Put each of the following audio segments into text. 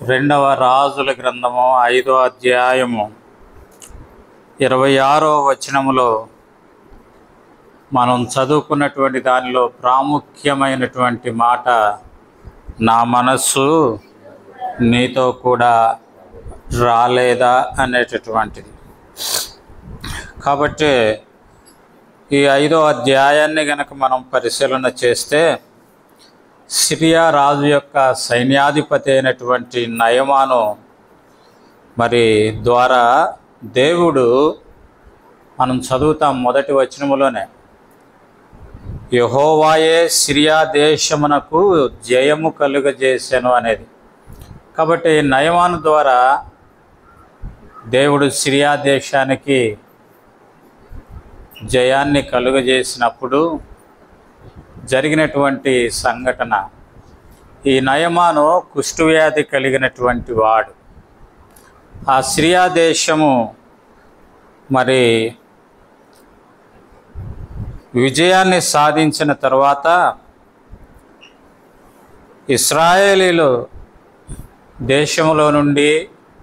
రెండవ రాజుల గ్రంథము 5వ అధ్యాయము 26వ వచనములో మనం చదువుకున్నటువంటి దానిలో ప్రాముఖ్యమైనటువంటి మాట, నా మనస్సు నీతో కూడా రాలేదా అనేటటువంటిది. కాబట్టి ఈ 5వ అధ్యాయాన్ని గనక మనం పరిశీలన చేస్తే, సిరియా రాజు యొక్క సైన్యాధిపతి అయినటువంటి నయమాను ద్వారా దేవుడు, మనం చదువుతాం మొదటి వచనములోనే, యెహోవాయే సిరియా దేశమునకు జయము కలుగజేసెను అనేది. కాబట్టి నయమాను ద్వారా దేవుడు సిరియా దేశానికి జయాన్ని కలుగజేసినప్పుడు జరిగినటువంటి సంఘటన, ఈ నయమాను కుష్ఠవ్యాధి కలిగినటువంటి వాడు. ఆ సిరియా దేశము విజయాన్ని సాధించిన తర్వాత ఇశ్రాయేలీలు దేశంలో నుండి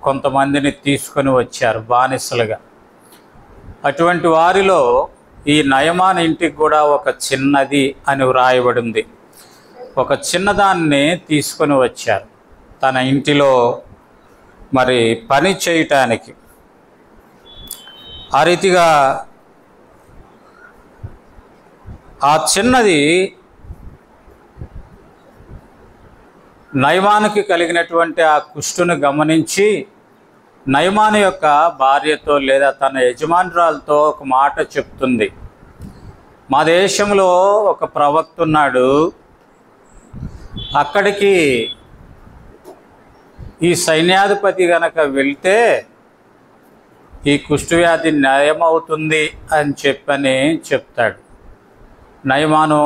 కొంతమందిని తీసుకొని వచ్చారు బానిసలుగా. అటువంటి వారిలో ఈ నయమాన్ ఇంటికి కూడా ఒక చిన్నది అని వ్రాయబడింది. ఒక చిన్నదాన్ని తీసుకొని వచ్చారు తన ఇంటిలో పని చేయటానికి. ఆ రీతిగా ఆ చిన్నది నయమానుకి కలిగినటువంటి ఆ కుష్ఠును గమనించి నయమాను యొక్క భార్యతో లేదా తన యజమానురాలతో ఒక మాట చెప్తుంది, మా దేశంలో ఒక ప్రవక్త ఉన్నాడు, అక్కడికి ఈ సైన్యాధిపతి గనక వెళ్తే ఈ కుష్ఠవ్యాధి నయమవుతుంది అని చెప్తాడు. నయమాను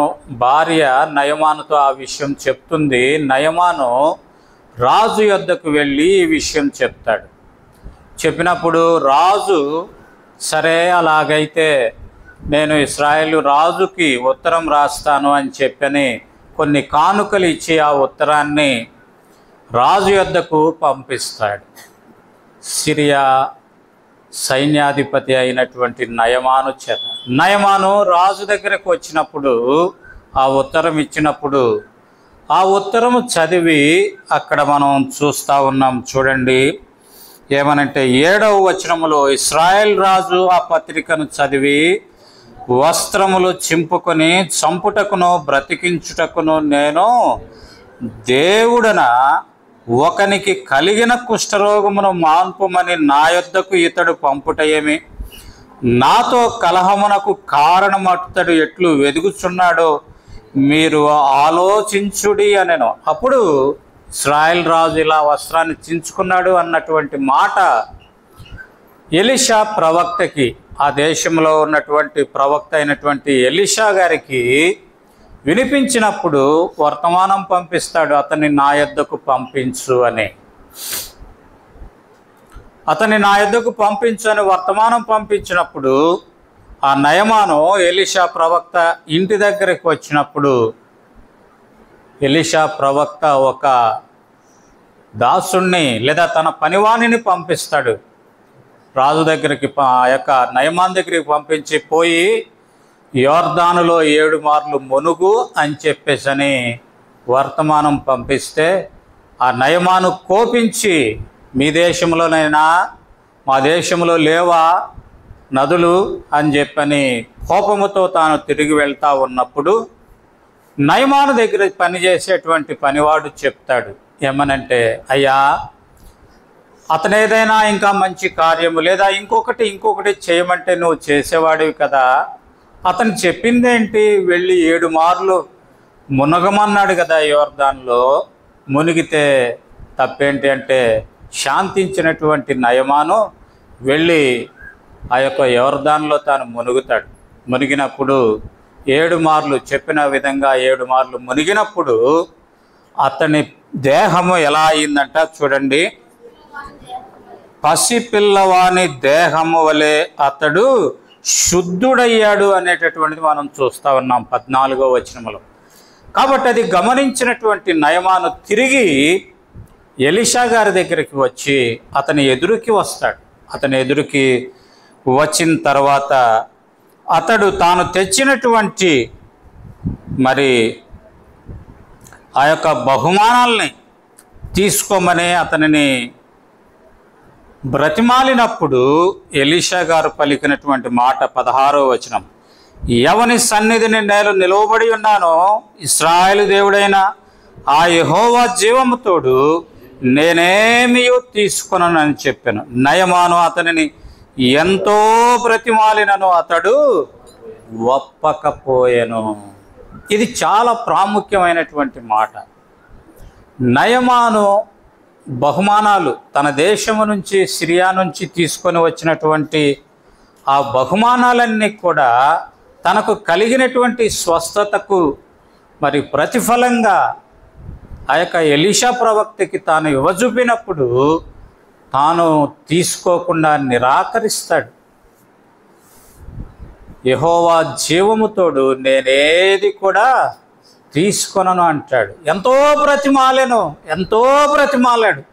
భార్య నయమానుతో ఆ విషయం చెప్తుంది. నయమాను రాజు యొద్దకు వెళ్ళి ఈ విషయం చెప్తాడు. చెప్పినప్పుడు రాజు, సరే అలాగైతే నేను ఇశ్రాయేలు రాజుకి ఉత్తరం రాస్తాను అని చెప్పని కొన్ని కానుకలు ఇచ్చి ఆ ఉత్తరాన్ని రాజు యొద్దకు పంపిస్తాడు. సిరియా సైన్యాధిపతి అయినటువంటి నయమాను చేత. నయమాను రాజు దగ్గరకు వచ్చినప్పుడు ఆ ఉత్తరం ఇచ్చినప్పుడు ఆ ఉత్తరము చదివి అక్కడ మనం చూస్తూ ఉన్నాం. చూడండి ఏమనంటే 7వ వచనములో, ఇశ్రాయేల్ రాజు ఆ పత్రికను చదివి, వస్త్రములు చింపుకొని చంపుటకును బ్రతికించుటకును నేను దేవుడన ఒకనికి కలిగిన కుష్ఠరోగమును మాన్పుమని నా యొద్దకు ఇతడు పంపుటయేమి? నాతో కలహమునకు కారణమతడు ఎట్లు వెదుగుచున్నాడో మీరు ఆలోచించుడి అనెను. అప్పుడు ఇశ్రాయేల్ రాజు ఇలా వస్త్రాన్ని చించుకున్నాడు అన్నటువంటి మాట ఎలీషా ప్రవక్తకి, ఆ దేశంలో ఉన్నటువంటి ప్రవక్త అయినటువంటి ఎలీషా గారికి వినిపించినప్పుడు వర్తమానం పంపిస్తాడు, అతన్ని నా యొద్దకు పంపించు అని. అతన్ని నా యొద్దకు పంపించు అని వర్తమానం పంపించినప్పుడు ఆ నయమాను ఎలీషా ప్రవక్త ఇంటి దగ్గరికి వచ్చినప్పుడు ఎలీషా ప్రవక్త ఒక దాసుణ్ణి లేదా తన పనివాణిని పంపిస్తాడు రాజు దగ్గరికి. ఆ యొక్క నయమాన్ దగ్గరికి పంపించి, పోయి యోర్దానులో 7 మార్లు మునుగు అని చెప్పేసని వర్తమానం పంపిస్తే ఆ నయమాను కోపించి, మీ దేశంలోనైనా మా దేశంలో లేవా నదులు అని చెప్పని కోపముతో తాను తిరిగి వెళ్తూ ఉన్నప్పుడు నయమాను దగ్గర పనిచేసేటువంటి పనివాడు చెప్తాడు, ఏమనంటే, అయ్యా అతను ఏదైనా ఇంకా మంచి కార్యము లేదా ఇంకొకటి చేయమంటే నువ్వు చేసేవాడివి కదా, అతను చెప్పిందేంటి, వెళ్ళి 7 మార్లు మునగమన్నాడు కదా యోర్దాన్లో, మునిగితే తప్పేంటి అంటే, శాంతించినటువంటి నయమాను వెళ్ళి ఆ యొక్క యోర్దాన్లో తాను మునుగుతాడు. మునిగినప్పుడు 7 మార్లు చెప్పిన విధంగా 7 మార్లు మునిగినప్పుడు అతని దేహము ఎలా అయిందంట చూడండి. పసిపిల్లవాని దేహము వలె అతడు శుద్ధుడయ్యాడు అనేటటువంటిది మనం చూస్తూ ఉన్నాం 14వ వచనములో. కాబట్టి అది గమనించినటువంటి నయమాను తిరిగి ఎలీషా గారి దగ్గరికి వచ్చి అతని ఎదురుకి వస్తాడు. అతని ఎదురుకి వచ్చిన తర్వాత అతడు తాను తెచ్చినటువంటి మరి ఆ యొక్క బహుమానాల్ని తీసుకోమని అతనిని బ్రతిమాలినప్పుడు ఎలీషా గారు పలికినటువంటి మాట 16వ వచనం, ఎవని సన్నిధిని నేను నిలవబడి ఉన్నానో ఇశ్రాయేలు దేవుడైన ఆ యెహోవా జీవముతోడు నేనేమీ తీసుకొనని చెప్పాను. నయమాను అతనిని ఎంతో బ్రతిమాలినను అతడు ఒప్పకపోయెను. ఇది చాలా ప్రాముఖ్యమైనటువంటి మాట. నయమాను బహుమానాలు తన దేశము నుంచి సిరియా నుంచి తీసుకొని వచ్చినటువంటి ఆ బహుమానాలన్నీ కూడా తనకు కలిగినటువంటి స్వస్థతకు మరి ప్రతిఫలంగా ఆ యొక్క ఎలీషా ప్రవక్తకి తాను ఇవ్వజూపినప్పుడు తాను తీసుకోకుండా నిరాకరిస్తాడు. యెహోవా జీవముతోడు నేనేది కూడా తీసుకొనను అంటాడు. ఎంతో బ్రతిమాలాడు.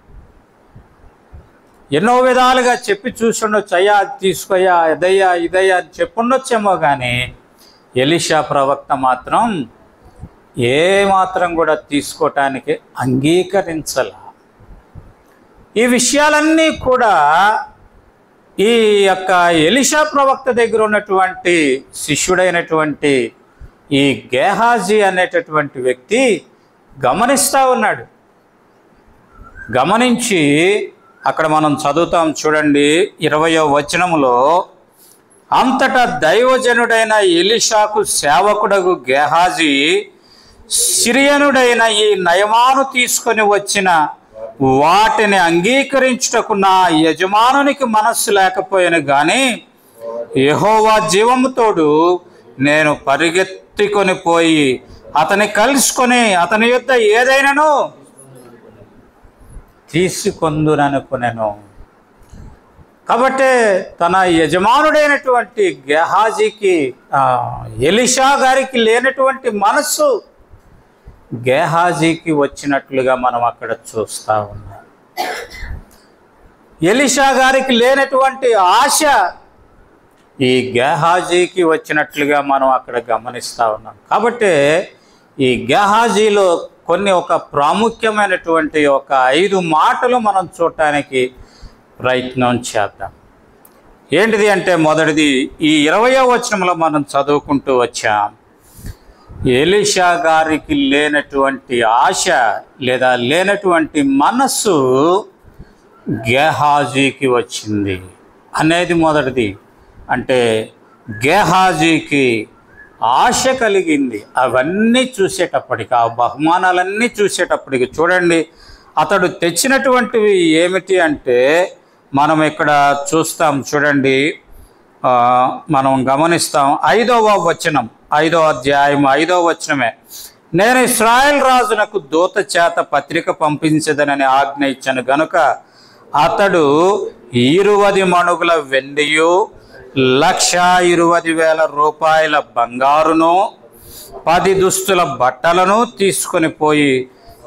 ఎన్నో విధాలుగా చెప్పి చూసుండొచ్చు, అయ్యా అది తీసుకోయా, ఇదయ్యా అని చెప్పుండొచ్చేమో, కానీ ఎలీషా ప్రవక్త మాత్రం ఏమాత్రం కూడా తీసుకోవటానికి అంగీకరించాల. ఈ విషయాలన్నీ కూడా ఈ యొక్క ఎలీషా ప్రవక్త దగ్గర ఉన్నటువంటి శిష్యుడైనటువంటి ఈ గేహాజీ అనేటటువంటి వ్యక్తి గమనిస్తూ ఉన్నాడు. గమనించి అక్కడ మనం చదువుతాం చూడండి 20వ వచనములో, అంతటా దైవజనుడైన ఎలీషాకు సేవకుడగు గేహాజీ సిరియనుడైన ఈ నయమాను తీసుకొని వచ్చిన వాటిని అంగీకరించుటకు నా యజమానునికి మనస్సు లేకపోయాను, కానీ యెహోవా జీవముతోడు నేను పరిగెత్తుకొని పోయి అతని కలుసుకొని అతని యొద్ద ఏదైనాను తీసుకొందుననుకునేను. కాబట్టి తన యజమానుడైనటువంటి గేహాజీకి ఎలీషా గారికి లేనటువంటి మనస్సు గేహాజీకి వచ్చినట్లుగా మనం అక్కడ చూస్తూ ఉన్నాం. ఎలీషా గారికి లేనటువంటి ఆశ ఈ గేహాజీకి వచ్చినట్లుగా మనం అక్కడ గమనిస్తూ ఉన్నాం. కాబట్టి ఈ గేహాజీలో కొన్ని ఒక ప్రాముఖ్యమైనటువంటి ఒక 5 మాటలు మనం చూడటానికి ప్రయత్నం చేద్దాం. ఏంటిది అంటే, మొదటిది ఈ 20వ వచనంలో మనం చదువుకుంటూ వచ్చాం. ఎలీషా గారికి లేనటువంటి ఆశ లేదా లేనటువంటి మనస్సు గేహాజీకి వచ్చింది అనేది మొదటిది. అంటే గేహాజీకి ఆశ కలిగింది. అవన్నీ చూసేటప్పటికి, ఆ బహుమానాలన్నీ చూసేటప్పటికి చూడండి, అతడు తెచ్చినటువంటివి ఏమిటి అంటే మనం ఇక్కడ చూస్తాం చూడండి, మనం గమనిస్తాం 5వ వచనం, 5వ అధ్యాయం 5వ వచనమే, నేను ఇశ్రాయేల్ రాజునకు దూత చేత పత్రిక పంపించదనని ఆజ్ఞ ఇచ్చాను గనుక అతడు 20 మణుగుల వెండియు 1,20,000 రూపాయల బంగారును 10 దుస్తుల బట్టలను తీసుకొని పోయి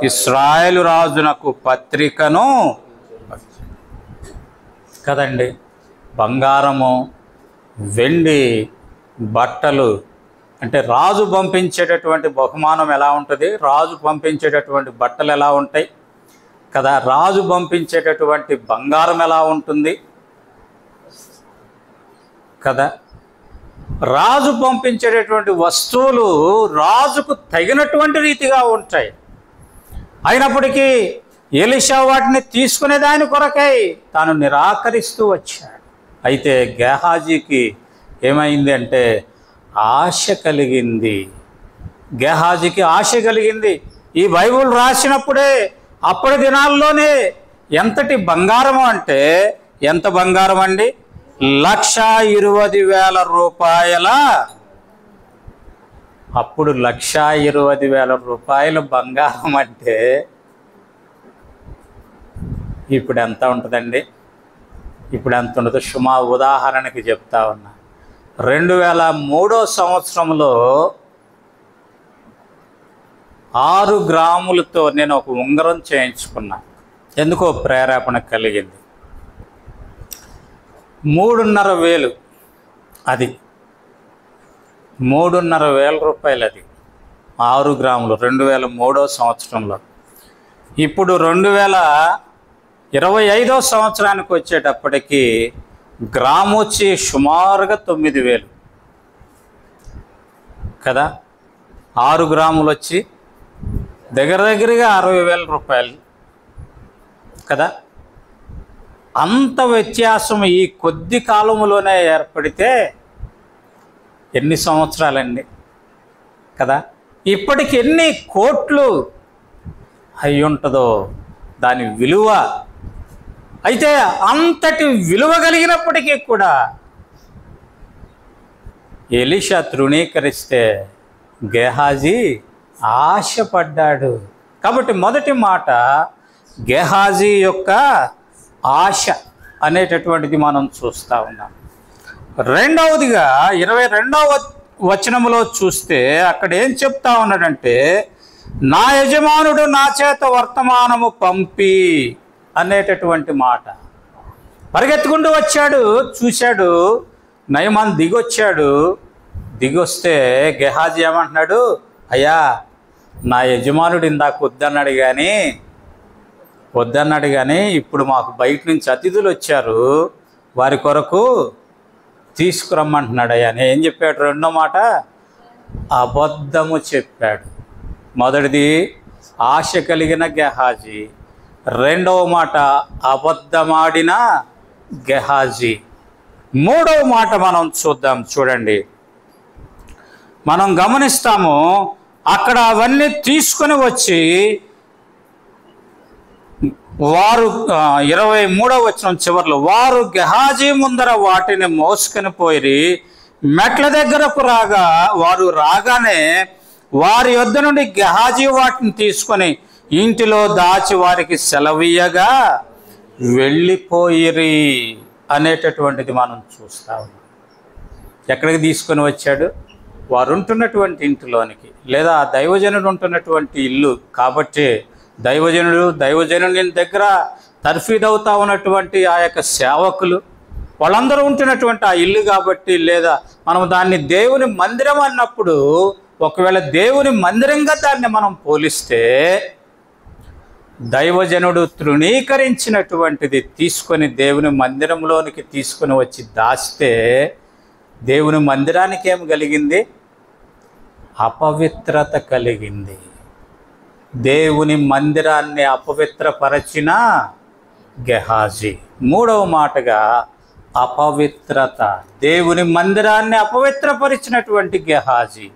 ఇశ్రాయేలు రాజునకు పత్రికను కదండి. బంగారము, వెండి, బట్టలు అంటే రాజు పంపించేటటువంటి బహుమానం ఎలా ఉంటుంది, రాజు పంపించేటటువంటి బట్టలు ఎలా ఉంటాయి కదా, రాజు పంపించేటటువంటి బంగారం ఎలా ఉంటుంది కదా. రాజు పంపించేటటువంటి వస్తువులు రాజుకు తగినటువంటి రీతిగా ఉంటాయి. అయినప్పటికీ ఎలీషా వాటిని తీసుకునే దాని కొరకై తాను నిరాకరిస్తూ వచ్చాడు. అయితే గేహాజీకి ఏమైంది అంటే ఆశ కలిగింది. గేహాజీకి ఆశ కలిగింది. ఈ బైబిల్ రాసినప్పుడే అప్పటి దినాల్లోనే ఎంతటి బంగారం అంటే, ఎంత బంగారం అండి, 1,20,000 రూపాయల, అప్పుడు 1,20,000 రూపాయల బంగారం అంటే ఇప్పుడు ఎంత ఉంటుందండి? ఇప్పుడు ఎంత ఉండదు? ఉదాహరణకి చెప్తా ఉన్నా, 2003 సంవత్సరంలో 6 గ్రాములతో నేను ఒక ఉంగరం చేయించుకున్నా. ఎందుకో ప్రేరేపణ కలిగింది. 3,500 అది 3,500 రూపాయలు. అది 6 గ్రాములు 2003వ సంవత్సరంలో. ఇప్పుడు 2025వ సంవత్సరానికి వచ్చేటప్పటికి గ్రాము వచ్చి సుమారుగా 9,000 కదా. 6 గ్రాములు వచ్చి దగ్గరగా 60,000 రూపాయలు కదా. అంత వ్యత్యాసం ఈ కొద్ది కాలంలోనే ఏర్పడితే ఎన్ని సంవత్సరాలండి కదా. ఇప్పటికి ఎన్ని కోట్లు అయి ఉంటుందో దాని విలువ. అయితే అంతటి విలువ కలిగినప్పటికీ కూడా ఎలీషా తృణీకరిస్తే గేహాజీ ఆశపడ్డాడు. కాబట్టి మొదటి మాట గేహాజీ యొక్క ఆశ అనేటటువంటిది మనం చూస్తూ ఉన్నాం. రెండవదిగా 22వ వచనంలో చూస్తే అక్కడ ఏం చెప్తా ఉన్నాడంటే, నా యజమానుడు నా చేత వర్తమానము పంపి అనేటటువంటి మాట. పరిగెత్తుకుంటూ వచ్చాడు, చూశాడు, నయమాన్ దిగొచ్చాడు. దిగొస్తే గేహాజీ ఏమంటున్నాడు, అయ్యా నా యజమానుడు ఇందాక వద్దన్నాడు కానీ ఇప్పుడు మాకు బయట నుంచి అతిథులు వచ్చారు, వారి కొరకు తీసుకురమ్మంటున్నాడు అయ్యా. ఏం చెప్పాడు? రెండో మాట అబద్ధము చెప్పాడు. మొదటిది ఆశ కలిగిన గేహాజీ, రెండవ మాట అబద్ధమాడిన గేహాజీ. మూడవ మాట మనం చూద్దాం. చూడండి, మనం గమనిస్తాము అక్కడ అవన్నీ తీసుకొని వచ్చి వారు 23వ వచనం చివరిలో, వారు గేహాజీ ముందర వాటిని మోసుకొని పోయి మెట్ల దగ్గరకు వారు రాగానే వారి యొద్ద నుండి గేహాజీ వాటిని తీసుకొని ఇంటిలో దాచి వారికి సెలవీయగా వెళ్ళిపోయిరి అనేటటువంటిది మనం చూస్తా ఉన్నాం. ఎక్కడికి తీసుకొని వచ్చాడు? వారు ఉంటున్నటువంటి ఇంటిలోనికి, లేదా దైవజనుడు ఉంటున్నటువంటి ఇల్లు. కాబట్టి దైవజనుని దగ్గర తర్ఫీదవుతా ఉన్నటువంటి ఆ యొక్క సేవకులు వాళ్ళందరూ ఉంటున్నటువంటి ఆ ఇల్లు కాబట్టి, లేదా మనం దాన్ని దేవుని మందిరం అన్నప్పుడు, ఒకవేళ దేవుని మందిరంగా దాన్ని మనం పోలిస్తే దైవజనుడు తృణీకరించినటువంటిది తీసుకొని దేవుని మందిరంలోనికి తీసుకొని వచ్చి దాస్తే దేవుని మందిరానికి ఏం కలిగింది? అపవిత్రత కలిగింది. దేవుని మందిరాన్ని అపవిత్రపరచిన గేహాజీ. మూడవ మాటగా అపవిత్రత, దేవుని మందిరాన్ని అపవిత్రపరిచినటువంటి గేహాజీ.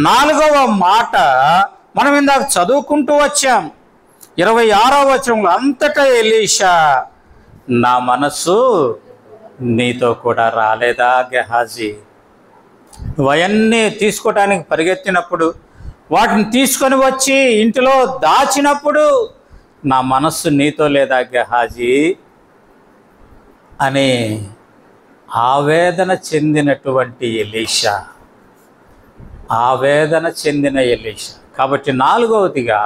నాలుగవ మాట మనం ఇందాక చదువుకుంటూ వచ్చాం 26వ వచనంలో, అంతటా ఎలీషా నా మనస్సు నీతో కూడా రాలేదా గేహాజీ? అవన్నీ తీసుకోవటానికి పరిగెత్తినప్పుడు, వాటిని తీసుకొని వచ్చి ఇంటిలో దాచినప్పుడు నా మనస్సు నీతో లేదా గేహాజీ అని ఆవేదన చెందినటువంటి ఎలీషా. కాబట్టి నాలుగవదిగా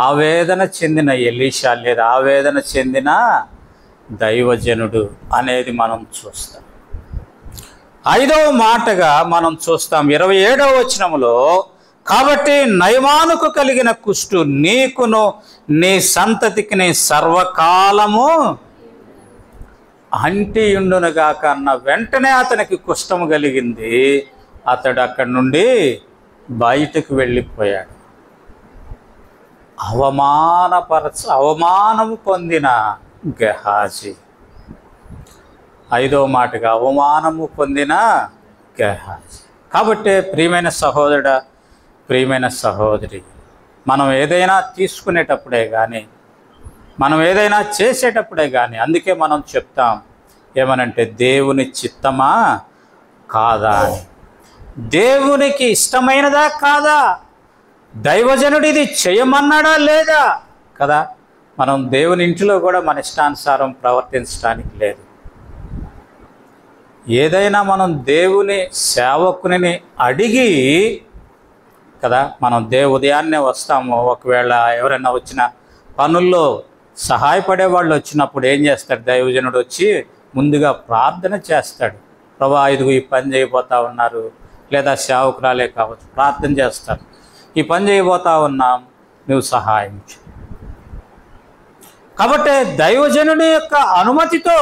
ఆవేదన చెందిన ఎలీషా లేదా ఆవేదన చెందిన దైవజనుడు అనేది మనం చూస్తాం. ఐదవ మాటగా మనం చూస్తాం 27వ వచనంలో, కాబట్టి నయమానుకు కలిగిన కుష్టు నీకును నీ సంతతికి సర్వకాలము అంటియుండునుగాక అన్న వెంటనే అతనికి కుష్ఠము కలిగింది. అతడు అక్కడి నుండి బయటకు వెళ్ళిపోయాడు. అవమానము పొందిన గేహాజీ. ఐదవ మాటగా అవమానము పొందిన గేహాజీ. కాబట్టి ప్రియమైన సహోదరుడా, ప్రియమైన సహోదరి, మనం ఏదైనా తీసుకునేటప్పుడే కానీ, మనం ఏదైనా చేసేటప్పుడే కానీ, అందుకే మనం చెప్తాం ఏమనంటే దేవుని చిత్తమా కాదా అని. దేవునికి ఇష్టమైనదా కాదా? దైవజనుడు ఇది చేయమన్నాడా లేదా కదా. మనం దేవుని ఇంటిలో కూడా మన ఇష్టానుసారం ప్రవర్తించడానికి లేదు. ఏదైనా మనం దేవుని సేవకుని అడిగి కదా. మనం ఉదయాన్నే వస్తాము, ఒకవేళ ఎవరైనా వచ్చిన పనుల్లో సహాయపడే వాళ్ళు వచ్చినప్పుడు ఏం చేస్తాడు, దైవజనుడు వచ్చి ముందుగా ప్రార్థన చేస్తాడు. ప్రభా ఇదిగో ఈ పని చేయబోతా ఉన్నారు, లేదా సేవకురాలే కావచ్చు, ప్రార్థన చేస్తారు, ఈ పని చేయబోతా ఉన్నాం, నువ్వు సహాయం చేయి. కాబట్టి దైవజనుడి యొక్క అనుమతితో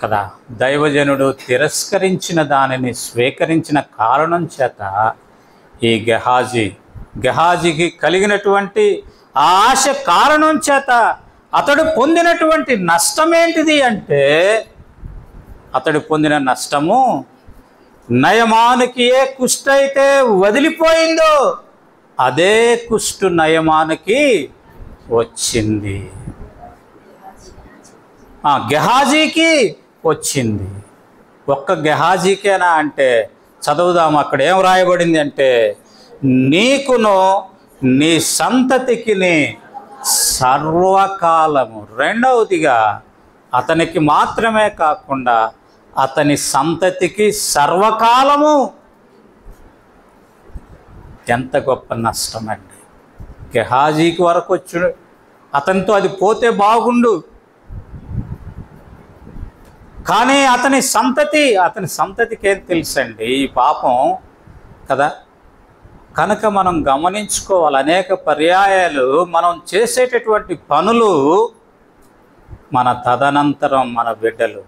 కదా, దైవజనుడు తిరస్కరించిన దానిని స్వీకరించిన కారణం చేత ఈ గెహాజీకి కలిగినటువంటి ఆశ కారణం చేత అతడు పొందినటువంటి నష్టం ఏంటిది అంటే, అతడు పొందిన నష్టము నయమానికి ఏ కుష్టు అయితే వదిలిపోయిందో అదే కుష్టు నయమానికి వచ్చింది, గెహాజీకి వచ్చింది. ఒక్క గెహాజీకేనా అంటే చదువుదాం, అక్కడ ఏం రాయబడింది అంటే, నీకును నీ సంతతికి సర్వకాలము. రెండవదిగా అతనికి మాత్రమే కాకుండా అతని సంతతికి సర్వకాలము. ఎంత గొప్ప నష్టం అండి. గెహాజీకి వరకు వచ్చు, అతనితో అది పోతే బాగుండు, కానీ అతని సంతతికి ఏం తెలుసండి ఈ పాపం కదా. కనుక మనం గమనించుకోవాలి, అనేక పర్యాయాలు మనం చేసేటటువంటి పనులు మన తదనంతరం మన బిడ్డలు.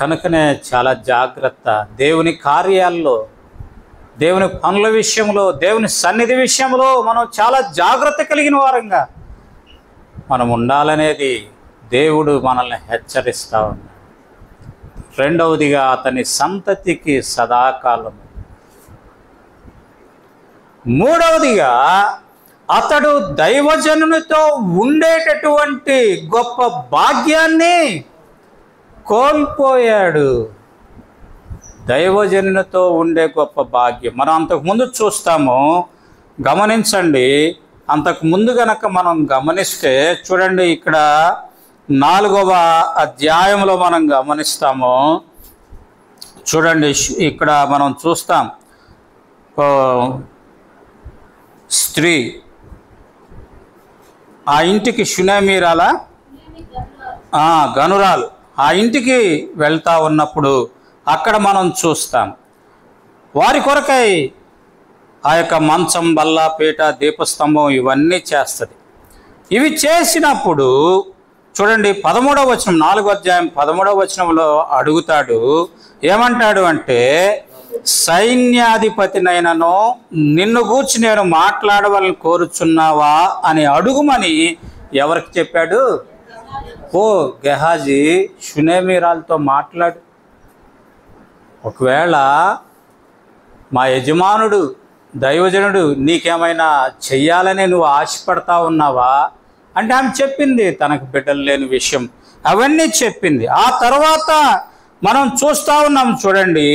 కనుకనే చాలా జాగ్రత్త. దేవుని కార్యాల్లో, దేవుని పనుల విషయంలో, దేవుని సన్నిధి విషయంలో మనం చాలా జాగ్రత్త కలిగిన వారంగా మనం ఉండాలనేది దేవుడు మనల్ని హెచ్చరిస్తూ ఉన్నాడు. రెండవదిగా అతని సంతతికి సదాకాలము. మూడవదిగా అతడు దైవజనునితో ఉండేటటువంటి గొప్ప భాగ్యాన్ని కోల్పోయాడు. దైవజనునితో ఉండే గొప్ప భాగ్యం మనం అంతకుముందు చూస్తాము. గమనించండి, అంతకుముందు గనక మనం గమనిస్తే చూడండి, ఇక్కడ 4వ అధ్యాయంలో మనం గమనిస్తాము. చూడండి, ఇక్కడ మనం చూస్తాం, స్త్రీ ఆ ఇంటికి షునేమీరాల గనురాలు ఆ ఇంటికి వెళ్తా ఉన్నప్పుడు అక్కడ మనం చూస్తాం, వారి కొరకై ఆ యొక్క మంచం, బల్ల, పీట, దీపస్తంభం ఇవన్నీ చేస్తుంది. ఇవి చేసినప్పుడు చూడండి 13వ వచనం, 4వ అధ్యాయం 13వ వచనంలో అడుగుతాడు. ఏమంటాడు అంటే, సైన్యాధిపతినైనను నిన్ను గూర్చి నేను మాట్లాడవాలని కోరుచున్నావా అని అడుగుమని ఎవరికి చెప్పాడు? ఓ గెహాజీ, షునేమీరాలతో మాట్లాడు. ఒకవేళ మా యజమానుడు దైవజనుడు నీకేమైనా చెయ్యాలని నువ్వు ఆశపడతా ఉన్నావా అంటే ఆమె చెప్పింది, తనకు బిడ్డలు లేని విషయం అవన్నీ చెప్పింది. ఆ తర్వాత మనం చూస్తూ ఉన్నాం, చూడండి,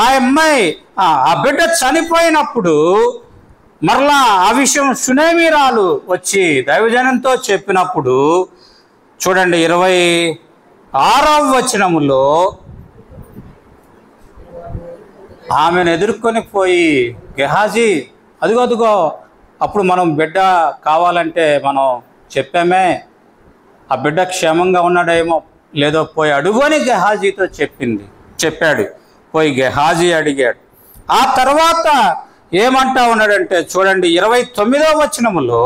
ఆ అమ్మాయి ఆ బిడ్డ చనిపోయినప్పుడు మరలా ఆ విషయం షునేమీరాలు వచ్చి దైవజనంతో చెప్పినప్పుడు చూడండి 26వ వచనములో ఆమెను ఎదుర్కొని పోయి, గెహాజీ అదుగో అప్పుడు మనం బిడ్డ కావాలంటే మనం చెప్పామే, ఆ బిడ్డ క్షేమంగా ఉన్నాడేమో లేదో పోయి అడుగు అని గెహాజీతో చెప్పాడు. పోయి గెహాజీ అడిగాడు. ఆ తర్వాత ఏమంటా ఉన్నాడంటే చూడండి 29వ వచనములో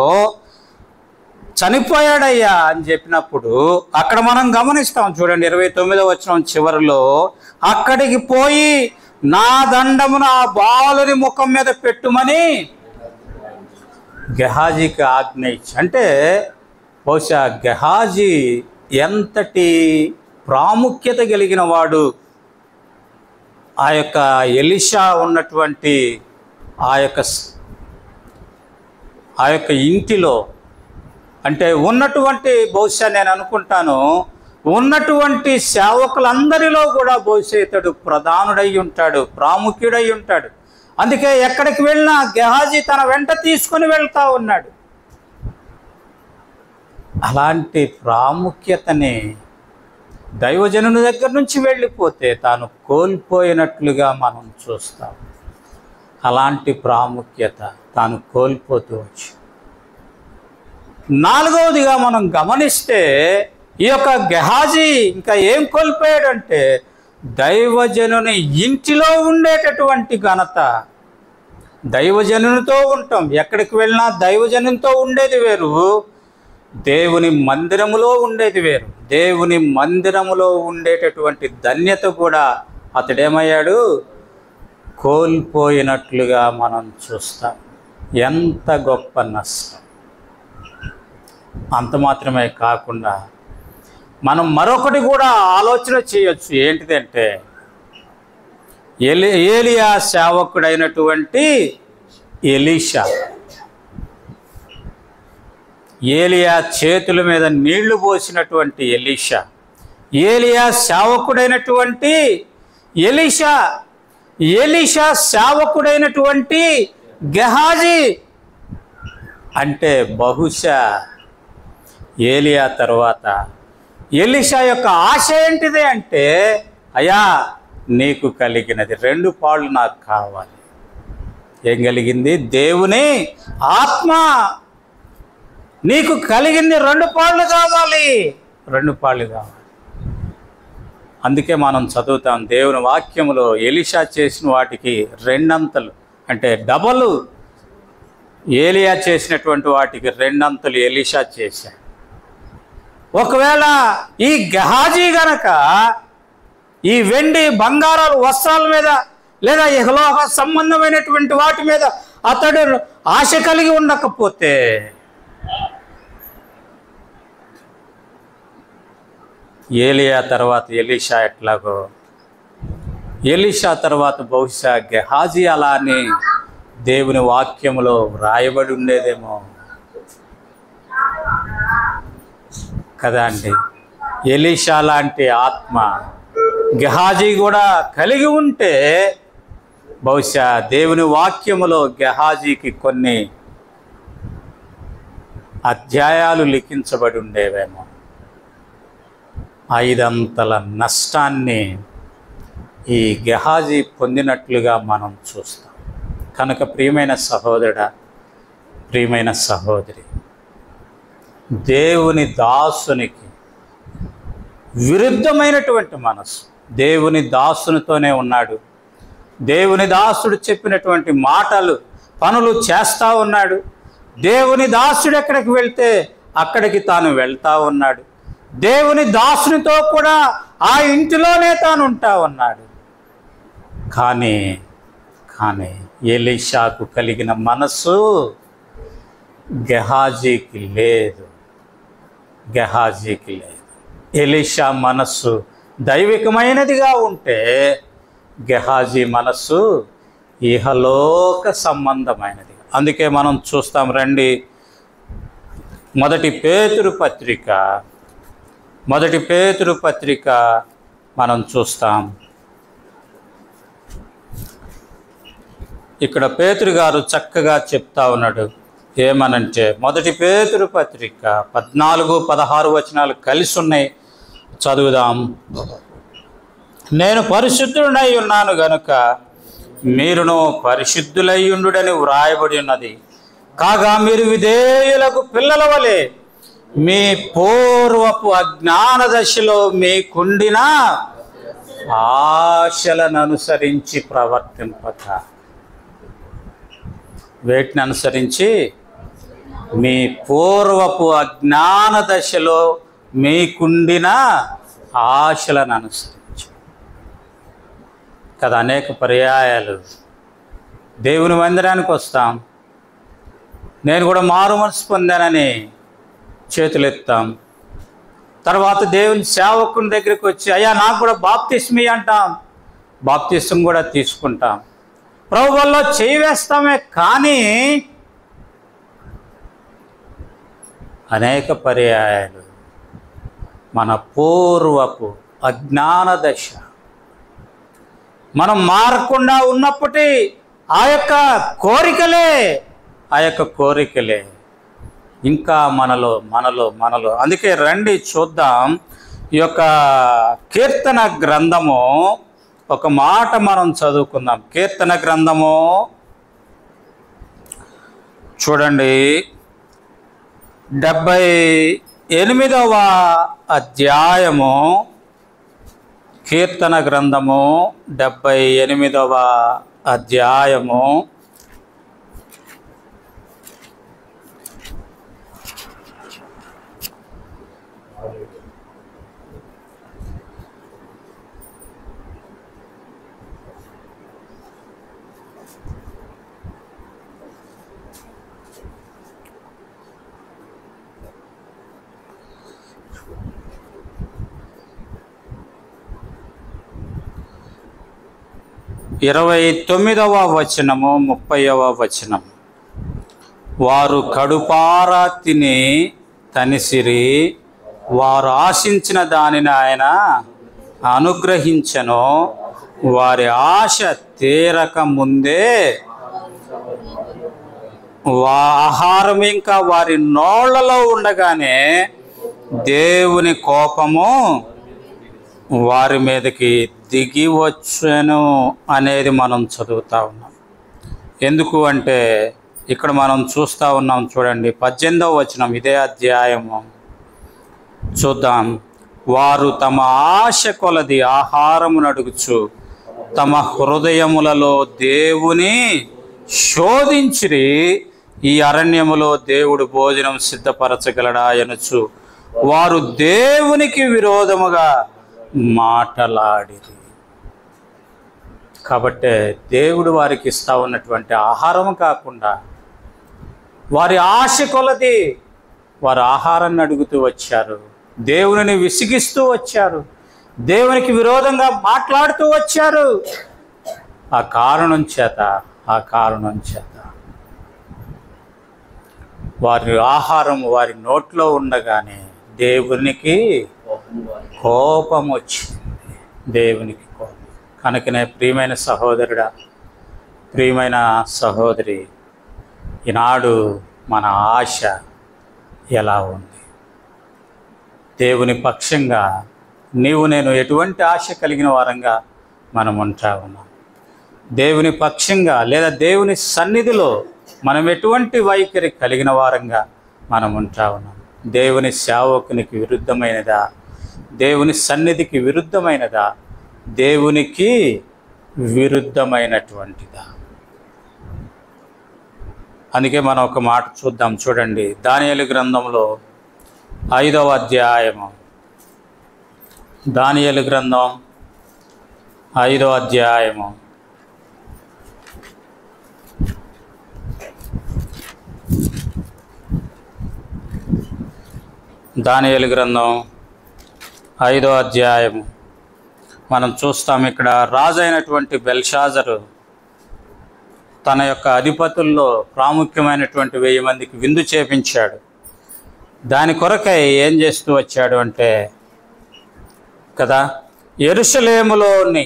చనిపోయాడయ్యా అని చెప్పినప్పుడు అక్కడ మనం గమనిస్తాం. చూడండి 29వ వచనం చివరిలో, అక్కడికి పోయి నా దండమును ఆ బాలుని ముఖం మీద పెట్టుమని గెహాజీకి ఆజ్ఞ ఇచ్చి. అంటే బహుశా గెహాజీ ఎంతటి ప్రాముఖ్యత కలిగిన వాడు ఆ యొక్క ఎలీషా ఉన్నటువంటి ఆ యొక్క ఇంటిలో. అంటే ఉన్నటువంటి బహుశా నేను అనుకుంటాను ఉన్నటువంటి సేవకులందరిలో కూడా బహుశా ఇతడు ప్రధానుడై ఉంటాడు, ప్రాముఖ్యుడై ఉంటాడు. అందుకే ఎక్కడికి వెళ్ళినా గెహాజీ తన వెంట తీసుకొని వెళ్తా ఉన్నాడు. అలాంటి ప్రాముఖ్యతని దైవజనుని దగ్గర నుంచి వెళ్ళిపోతే తాను కోల్పోయినట్లుగా మనం చూస్తాం. అలాంటి ప్రాముఖ్యత తాను కోల్పోతూ వచ్చి. నాలుగవదిగా మనం గమనిస్తే ఈ యొక్క గెహాజీ ఇంకా ఏం కోల్పోయాడంటే దైవజనుని ఇంటిలో ఉండేటటువంటి ఘనత. దైవజనునితో ఉంటాం, ఎక్కడికి వెళ్ళినా దైవజనునితో ఉండేది వేరు, దేవుని మందిరములో ఉండేది వేరు. దేవుని మందిరములో ఉండేటటువంటి ధన్యత కూడా అతడేమయ్యాడు? కోల్పోయినట్లుగా మనం చూస్తాం. ఎంత గొప్ప నష్టం! అంత మాత్రమే కాకుండా మనం మరొకటి కూడా ఆలోచన చేయొచ్చు. ఏంటిదంటే ఏలియా సేవకుడైనటువంటి ఎలీషా, ఏలియా చేతుల మీద నీళ్లు పోసినటువంటి ఎలీషా, ఏలియా సేవకుడైనటువంటి ఎలీషా, ఎలీషా సేవకుడైనటువంటి గెహాజీ. అంటే బహుశా ఏలియా తర్వాత ఎలీషా యొక్క ఆశ ఏంటిది అంటే, అయ్యా నీకు కలిగినది 2 పాళ్ళు నాకు కావాలి. ఏం కలిగింది? దేవుని ఆత్మ. నీకు కలిగింది 2 పాళ్ళు కావాలి, 2 పాళ్ళు కావాలి. అందుకే మనం చదువుతాం దేవుని వాక్యములో ఎలీషా చేసిన వాటికి 2 అంతలు, అంటే డబలు. ఏలియా చేసినటువంటి వాటికి 2 అంతలు ఎలీషా చేశాడు. ఒకవేళ ఈ గెహాజీ గనక ఈ వెండి బంగారాలు వస్త్రాల మీద లేదా ఇహలోక సంబంధమైనటువంటి వాటి మీద అతడు ఆశ కలిగి ఉండకపోతే ఏలియా తర్వాత ఎలీషా ఎట్లాగో, ఎలీషా తర్వాత బహుశా గెహాజీ అలానే దేవుని వాక్యములో వ్రాయబడి ఉండేదేమో కదా అండి. ఎలీషా లాంటి ఆత్మ గెహాజీ కూడా కలిగి ఉంటే బహుశా దేవుని వాక్యములో గెహాజీకి కొన్ని అధ్యాయాలు లిఖించబడి ఉండేవేమో. 5 అంతల నష్టాన్ని ఈ గెహాజీ పొందినట్లుగా మనం చూస్తాం. కనుక ప్రియమైన సహోదరుడా, ప్రియమైన సహోదరి, దేవుని దాసునికి విరుద్ధమైనటువంటి మనసు దేవుని దాసునితోనే ఉన్నాడు. దేవుని దాసుడు చెప్పినటువంటి మాటలు పనులు చేస్తూ ఉన్నాడు. దేవుని దాసుడు ఎక్కడికి వెళ్తే అక్కడికి తాను వెళ్తూ ఉన్నాడు. దేవుని దాసునితో కూడా ఆ ఇంటిలోనే తాను ఉంటా ఉన్నాడు. కానీ ఎలీషాకు కలిగిన మనస్సు గెహాజీకి లేదు, గెహాజీకి లేదు. ఎలీషా మనస్సు దైవికమైనదిగా ఉంటే గెహాజీ మనస్సు ఇహలోక సంబంధమైనది. అందుకే మనం చూస్తాం రండి, మొదటి పేతురు పత్రిక మనం చూస్తాం. ఇక్కడ పేతురు గారు చక్కగా చెప్తా ఉన్నాడు. ఏమనంటే మొదటి పేతురు పత్రిక 14-16 వచనాలు కలిసి ఉన్నాయి, చదువుదాం. నేను పరిశుద్ధుడై ఉన్నాను గనుక మీరును పరిశుద్ధులై ఉండుడని వ్రాయబడి ఉన్నది. కాగా మీరు విధేయులకు పిల్లల వలె మీ పూర్వపు అజ్ఞాన దశలో మీకుండిన ఆశలను అనుసరించి ప్రవర్తింపక. వేటిని అనుసరించి? మీ పూర్వపు అజ్ఞాన దశలో మీకుండిన ఆశలను అనుసరించి కదా. అనేక పర్యాయాలు దేవుని మందిరానికి వస్తాం, నేను కూడా మారు మనసు పొందానని చేతులెత్తాం. తర్వాత దేవుని సేవకుని దగ్గరికి వచ్చి అయ్యా నాకు కూడా బాప్తిస్మీ అంటాం, బాప్తిస్మం కూడా తీసుకుంటాం, ప్రభువుల్లో చేయి వేస్తామే. కానీ అనేక పర్యాయాలు మన పూర్వపు అజ్ఞాన దశ మనం మారకుండా ఉన్నప్పటి ఆ యొక్క కోరికలే ఇంకా మనలో. అందుకే రండి చూద్దాం, ఈ యొక్క కీర్తన గ్రంథము ఒక మాట మనం చదువుకుందాం. కీర్తన గ్రంథము చూడండి, 78వ అధ్యాయము. కీర్తన గ్రంథము 78వ అధ్యాయము. ఇరవై 29వ వచనము, 30వ వచనం. వారు కడుపారా తిని తనిసిరి, వారు ఆశించిన దానిని ఆయన అనుగ్రహించెను. వారి ఆశ తీరక ముందే ఆహారం ఇంకా వారి నోళ్లలో ఉండగానే దేవుని కోపము వారి మీదకి దిగి వచ్చెను అనేది మనం చదువుతూ ఉన్నాం. ఎందుకు అంటే ఇక్కడ మనం చూస్తూ ఉన్నాం. చూడండి 18వ వచనం, ఇదే అధ్యాయము చూద్దాం. వారు తమ ఆశ కొలది ఆహారమును అడుగుచు తమ హృదయములలో దేవుని శోధించిరి. ఈ అరణ్యములో దేవుడు భోజనం సిద్ధపరచగలడా అనుచు వారు దేవునికి విరోధముగా మాటలాడిరి. కాబట్టి దేవుడు వారికి ఇస్తా ఉన్నటువంటి ఆహారం కాకుండా వారి ఆశ కొలది వారు ఆహారాన్ని అడుగుతూ వచ్చారు, దేవునిని విసిగిస్తూ వచ్చారు, దేవునికి విరోధంగా మాట్లాడుతూ వచ్చారు. ఆ కారణం చేత వారి ఆహారం వారి నోట్లో ఉండగానే దేవునికి కోపం వచ్చింది. దేవునికి కోపం. కనుకనే ప్రియమైన సహోదరుడా, ప్రియమైన సహోదరి, ఈనాడు మన ఆశ ఎలా ఉంది? దేవుని పక్షంగా నీవు నేను ఎటువంటి ఆశ కలిగిన వారంగా మనం ఉంటా ఉన్నాం? దేవుని పక్షంగా లేదా దేవుని సన్నిధిలో మనం ఎటువంటి వైఖరి కలిగిన వారంగా మనం ఉంటా ఉన్నాం? దేవుని సేవకునికి విరుద్ధమైనదా? దేవుని సన్నిధికి విరుద్ధమైనదా? దేవునికి విరుద్ధమైనటువంటిదా? అందుకే మనం ఒక మాట చూద్దాం. చూడండి, దానియేలు గ్రంథంలో 5వ అధ్యాయము. దానియేలు గ్రంథం 5వ అధ్యాయము. దానియేలు గ్రంథం 5వ అధ్యాయము మనం చూస్తాం. ఇక్కడ రాజు అయినటువంటి బెల్షాజరు తన యొక్క అధిపతుల్లో ప్రాముఖ్యమైనటువంటి 1000 మందికి విందు చేపించాడు. దాని కొరకై ఏం చేస్తూ వచ్చాడు అంటే కదా, యెరూషలేములోని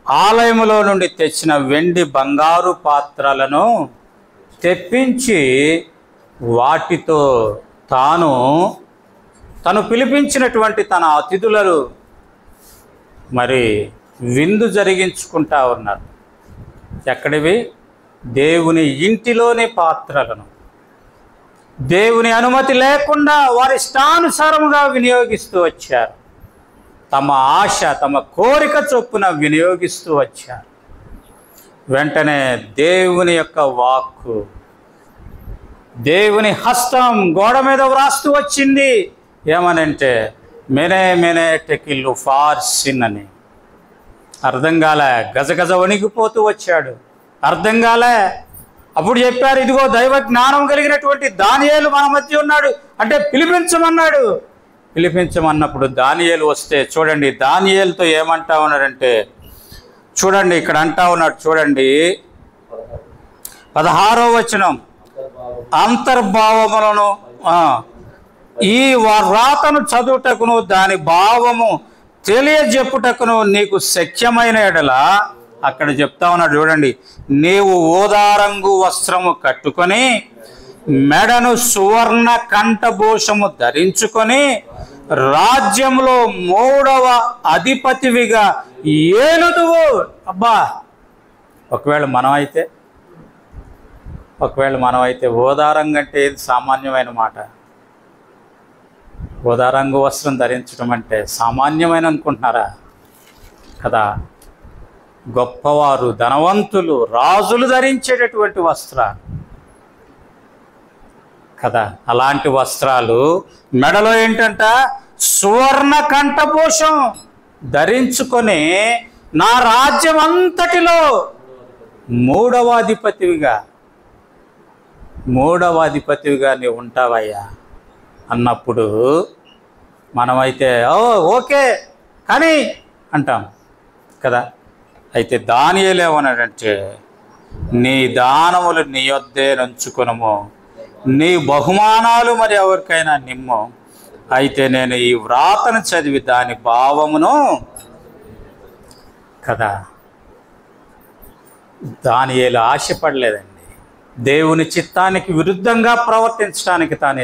ఆలయములో నుండి తెచ్చిన వెండి బంగారు పాత్రలను తెప్పించి వాటితో తను పిలిపించినటువంటి తన అతిథులను మరి విందు జరిగించుకుంటా ఉన్నారు. ఎక్కడివి? దేవుని ఇంటిలోని పాత్రలను దేవుని అనుమతి లేకుండా వారి ఇష్టానుసారముగా వినియోగిస్తూ వచ్చారు. తమ ఆశ, తమ కోరిక చొప్పున వినియోగిస్తూ వచ్చారు. వెంటనే దేవుని యొక్క వాక్కు, దేవుని హస్తం గోడ మీద వ్రాస్తూ వచ్చింది. ఏమనంటే మెనే మెనే టెకిల్లు ఫార్సిన్ అని. అర్థం కాలే, గజగజ వణిగిపోతూ వచ్చాడు. అర్థం కాలే. అప్పుడు చెప్పారు, ఇదిగో దైవ జ్ఞానం కలిగినటువంటి దానియేలు మన మధ్య ఉన్నాడు అంటే పిలిపించమన్నాడు. పిలిపించమన్నప్పుడు దానియేలు వస్తే చూడండి, దానియేలుతో ఏమంటా ఉన్నాడంటే చూడండి, ఇక్కడ అంటా ఉన్నాడు. చూడండి 16వ వచనం, అంతర్భావములను ఈ వ్రాతను చదువుటకును దాని భావము తెలియజెప్పుటకును నీకు శక్యమైన ఎడల, అక్కడ చెప్తా ఉన్నాడు చూడండి, నీవు ఊదారంగు వస్త్రము కట్టుకొని మెడను సువర్ణ కంఠభూషము ధరించుకొని రాజ్యంలో 3వ అధిపతివిగా ఏలుదువు. అబ్బా, ఒకవేళ మనమైతే ఓదారంగ అంటే ఏది సామాన్యమైన మాట? ఓదారంగు వస్త్రం ధరించడం అంటే సామాన్యమైన అనుకుంటున్నారా? కదా, గొప్పవారు, ధనవంతులు, రాజులు ధరించేటటువంటి వస్త్రాలు కదా. అలాంటి వస్త్రాలు, మెడలో ఏంటంట సువర్ణ కంఠభూషం ధరించుకొని నా రాజ్యం అంతటిలో 3వ అధిపతివిగా నీవు ఉంటావయ్యా అన్నప్పుడు మనమైతే ఓకే కానీ అంటాం కదా. అయితే దానియేలు ఏమన్నాడంటే, నీ దానములు నీ యొద్దే నంచుకొనుము, నీ బహుమానాలు మరి ఎవరికైనా నిమ్ము. అయితే నేను ఈ వ్రాతను చదివి దాని భావమును కదా. దానియేలు ఆశపడలేదండి. దేవుని చిత్తానికి విరుద్ధంగా ప్రవర్తించడానికి తాను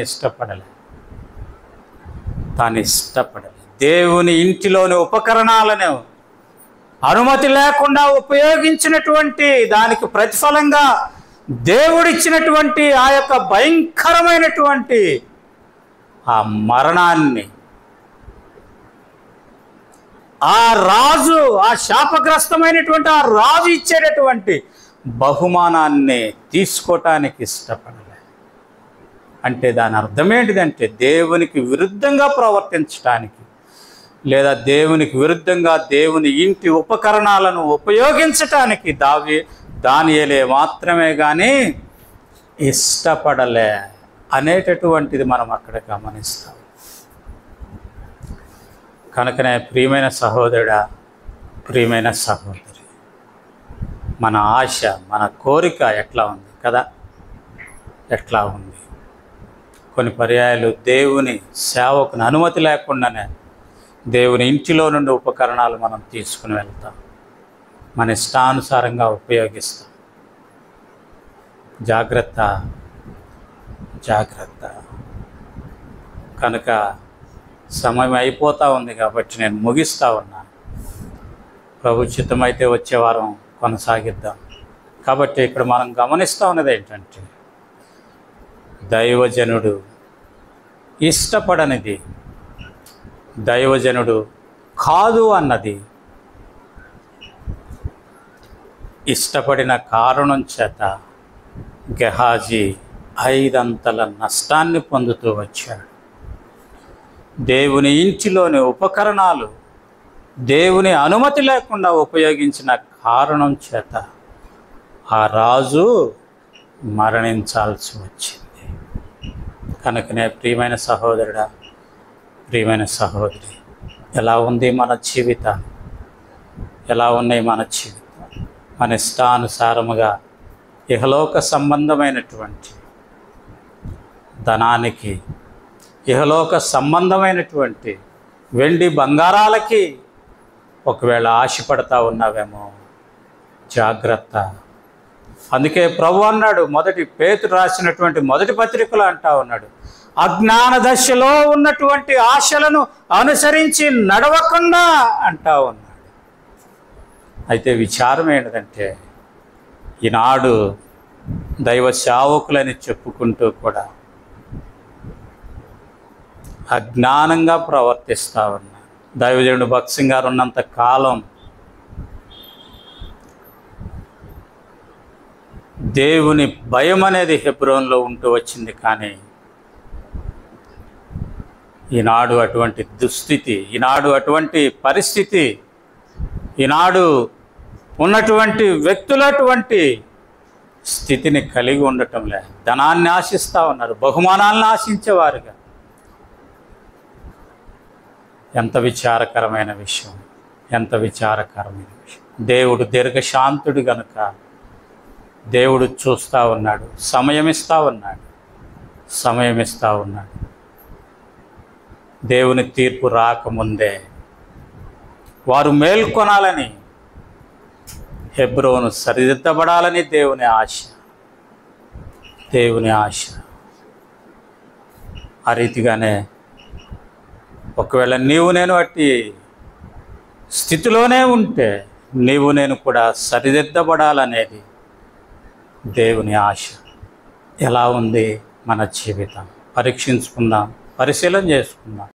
ఇష్టపడలేదు. దేవుని ఇంటిలోని ఉపకరణాలను అనుమతి లేకుండా ఉపయోగించినటువంటి దానికి ప్రతిఫలంగా దేవుడిచ్చినటువంటి ఆ యొక్క భయంకరమైనటువంటి ఆ మరణాన్ని ఆ రాజు, ఆ శాపగ్రస్తమైనటువంటి ఆ రాజు ఇచ్చేటటువంటి బహుమానాన్ని తీసుకోవటానికి ఇష్టపడలే. అంటే దాని అర్థం ఏంటిదంటే, దేవునికి విరుద్ధంగా ప్రవర్తించడానికి లేదా దేవునికి విరుద్ధంగా దేవుని ఇంటి ఉపకరణాలను ఉపయోగించటానికి దానియేలే మాత్రమే కానీ ఇష్టపడలే అనేటటువంటిది మనం అక్కడ గమనిస్తాం. కనుకనే ప్రియమైన సహోదరుడా, ప్రియమైన సహోదరి, మన ఆశ, మన కోరిక ఎట్లా ఉంది కదా? ఎట్లా ఉంది? కొన్ని పర్యాయాలు దేవుని సేవకుని అనుమతి లేకుండానే దేవుని ఇంటిలో నుండి ఉపకరణాలు మనం తీసుకుని వెళ్తాం, మన ఇష్టానుసారంగా ఉపయోగిస్తాం. జాగ్రత్త. కనుక సమయం అయిపోతూ ఉంది కాబట్టి నేను ముగిస్తూ ఉన్నాను. ప్రభు చిత్తమైతే వచ్చే వారం కొనసాగిద్దాం. కాబట్టి ఇక్కడ మనం గమనిస్తూ ఉన్నది ఏంటంటే, దైవజనుడు ఇష్టపడనిది, దైవజనుడు కాదు అన్నది ఇష్టపడిన కారణం చేత గెహాజీ 5 అంతల నష్టాన్ని పొందుతూ వచ్చాడు. దేవుని ఇంటిలోని ఉపకరణాలు దేవుని అనుమతి లేకుండా ఉపయోగించిన కారణం చేత ఆ రాజు మరణించాల్సి వచ్చింది. కనుకనే ప్రియమైన సహోదరుడా, ప్రియమైన సహోదరి, ఎలా ఉంది మన జీవితం? ఎలా ఉన్నాయి మన జీవితం? మన ఇష్టానుసారముగా ఇహలోక సంబంధమైనటువంటి ధనానికి, ఇహలోక సంబంధమైనటువంటి వెండి బంగారాలకి ఒకవేళ ఆశపడతా ఉన్నావేమో, జాగ్రత్త. అందుకే ప్రభు అన్నాడు, పేతురు రాసినటువంటి మొదటి పత్రికలో అంటా ఉన్నాడు, అజ్ఞాన దశలో ఉన్నటువంటి ఆశలను అనుసరించి నడవకుండా అంటా ఉన్నాడు. అయితే విచారం ఏంటంటే, ఈనాడు దైవ సేవకులని చెప్పుకుంటూ కూడా అజ్ఞానంగా ప్రవర్తిస్తూ ఉన్నారు. దైవజనుడు భక్త్ సింగ్ గారు ఉన్నంత కాలం దేవుని భయం అనేది హెబ్రోన్లో ఉంటూ వచ్చింది. కానీ ఈనాడు అటువంటి దుస్థితి, ఈనాడు అటువంటి పరిస్థితి, ఈనాడు ఉన్నటువంటి వ్యక్తులు అటువంటి స్థితిని కలిగి ఉండటం లేదు. ధనాన్ని ఆశిస్తూ ఉన్నారు, బహుమానాలను ఆశించేవారుగా. ఎంత విచారకరమైన విషయం, ఎంత విచారకరమైన విషయం. దేవుడు దీర్ఘశాంతుడు గనుక దేవుడు చూస్తూ ఉన్నాడు, సమయమిస్తూ ఉన్నాడు. దేవుని తీర్పు రాకముందే వారు మేల్కొనాలని, హెబ్రోను సరిదిద్దబడాలని దేవుని ఆశ. ఆ రీతిగానే ఒకవేళ నీవు నేను అట్టి స్థితిలోనే ఉంటే నీవు నేను కూడా సరిదిద్దబడాలనేది దేవుని ఆశ. ఎలా ఉంది మన జీవితం? పరీక్షించుకుందాం, పరిశీలన చేసుకుందాం.